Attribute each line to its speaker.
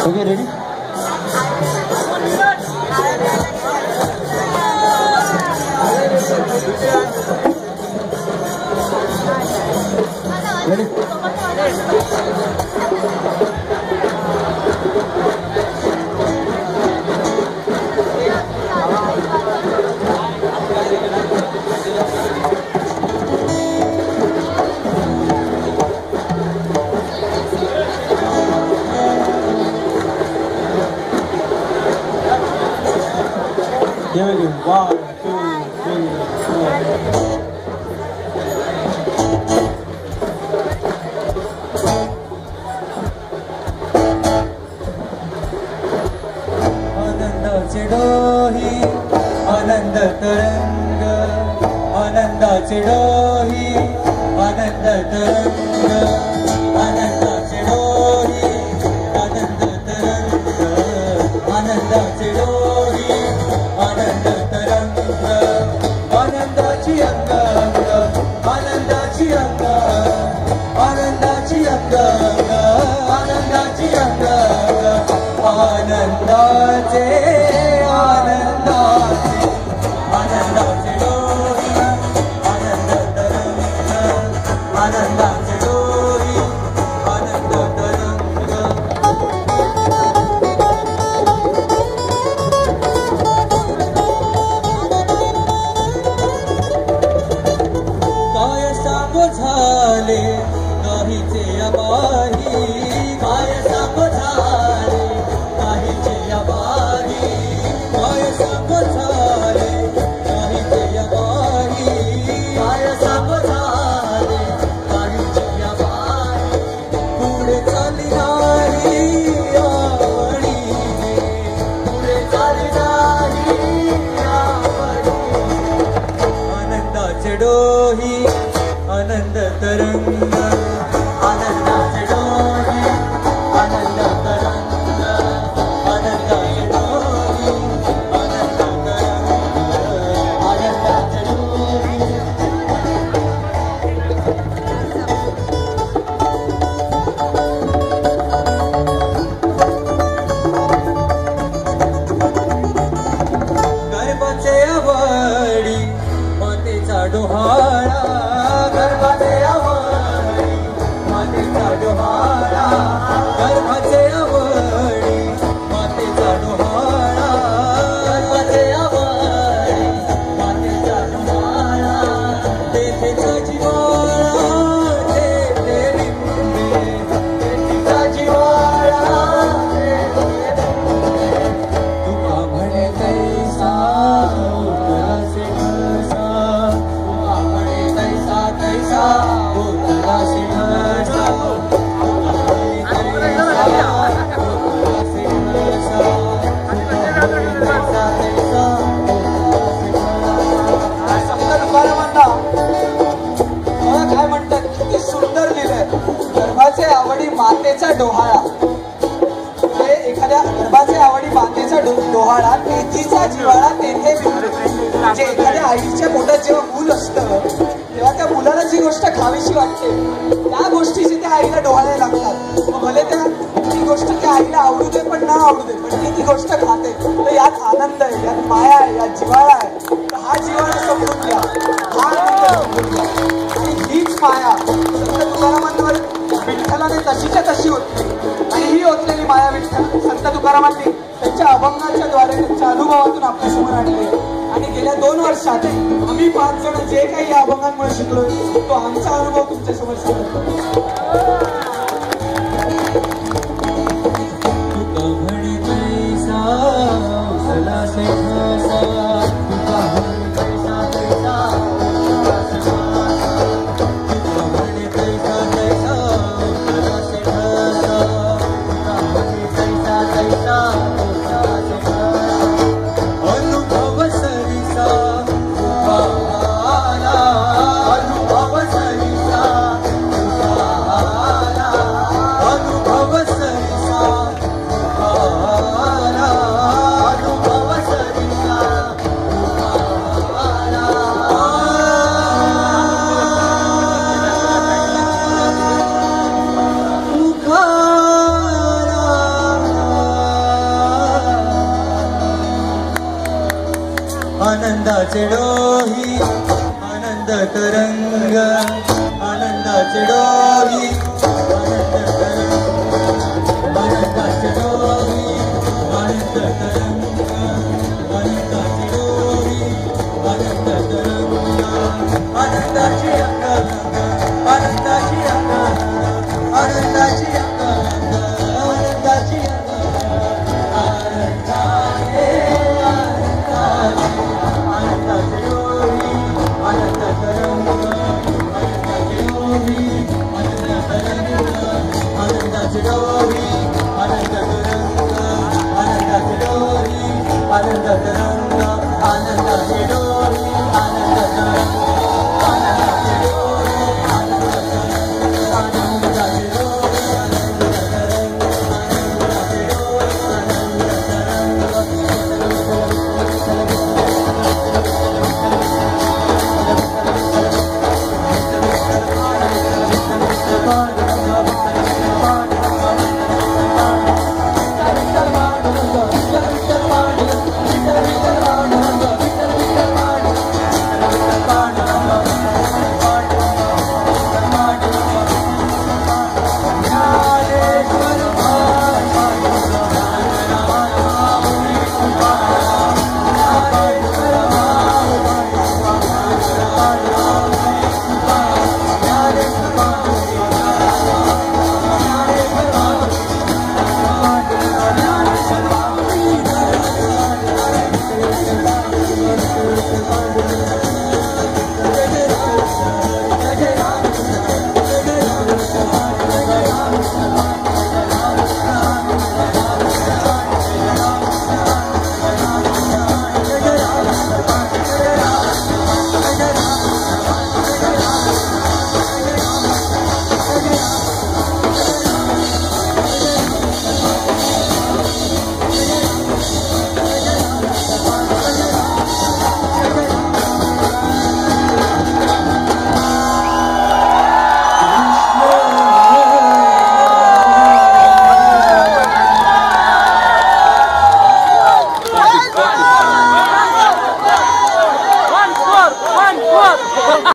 Speaker 1: Okay, ready? Ready? Here we go. 1, 2, 3, 4. आनंदाचे डोही आनंद तरंग आनंदाचे डोही आनंद तरंग आनंदाचे डोही आनंद तरंग आनंदाचे डोही आनंद तरंग आनंदाची अंग आनंदाची अंग आनंदाची अंग आनंदाची अंग आनंदाचे आनंदाचे आनंदाचे डोही आनंद तरंग आनंदाचे डोही आनंद तरंग काय सांगू झाले काहीचे अबाही काय सांगू झाले काहीचे अबाही काय सांगू झाले काहीचे अबाही काय सांगू झाले काहीचे अबाही पुढे चाली नाही आवडी पुढे चाली नाही आवडी आनंदाचे डोही आनंद तरंग आनंदाचे डोही आनंद तरंग आनंदाचे डोही आनंद तरंग आनंदाचे डोही गर्भाचे आवडी मातेचा डोहाळा गर्भाचे आवडी मातेचा डोहाळा गर्भाचे आवडी मातेचा डोहाळा गर्भाचे आवडी मातेचा डोहाळा तेथेचा जिव्हाळा तेथे लिंबे तेथेचा जिव्हाळा तुका म्हणे कैसा उतरासे घसा तुका म्हणे कैसा कैसा उतरासे घसा तुका म्हणे कैसा उतरासे घसा तुका म्हणे कैसा कैसा उतरासे घसा समजा तुकारामांना मला काय म्हणतात किती सुंदर लिहिलंय गर्भाचे आवडी मातेचा डोहाळा एखाद्या गर्भाचे आवडी मातेचा डोहाळा तेथीचा जिव्हाळा तेथे म्हणजे एखाद्या आईच्या पोटात जेव्हा मूल असतं तेव्हा त्या मुलाला जी गोष्ट खावीशी वाटते त्या गोष्टीची त्या आईला डोहाळ्या लागतात मग भले ती गोष्ट त्या आईला आवडू दे पण ना आवडू दे पण ती गोष्ट खाते तर यात आनंद आहे यात माया आहे यात जिव्हाळा आहे तर हा जिव्हाळा समजून घ्या हा आनंद समजून घ्या आणि हीच माया संत तुकारामांवर विठ्ठलाने तशीच्या तशी होती आणि ही ओतलेली माया विठ्ठल संत तुकारामांनी त्यांच्या अभंगाच्या द्वारे त्यांच्या अनुभवातून आपल्या समोर आणले आणि गेल्या 2 वर्षात आम्ही 5 जण जे काही या अभंगांमुळे शिकलोय तो आमचा अनुभव तुमच्या समोर सांगतो तुका म्हणे कैसा उचलासे घसा तुका म्हणे कैसा कैसा उचलासे घसा तुका म्हणे कैसा कैसा उचलासे घसा तुका म्हणे कैसा कैसा उचलासे घसा अनुभव सरिसा उभा आला अनुभव सरिसा उभा आला आनंदाचे डोही आनंद तरंग आनंदाचे डोही आनंद तरंग आनंदाचे डोही आनंद तरंग आनंदाचे डोही आनंद तरंग आनंदाची अंगरंग आनंदाची अंगरंग आनंदाची अंगरंग आनंदाची आनंद तरंग आनंदाचे डोही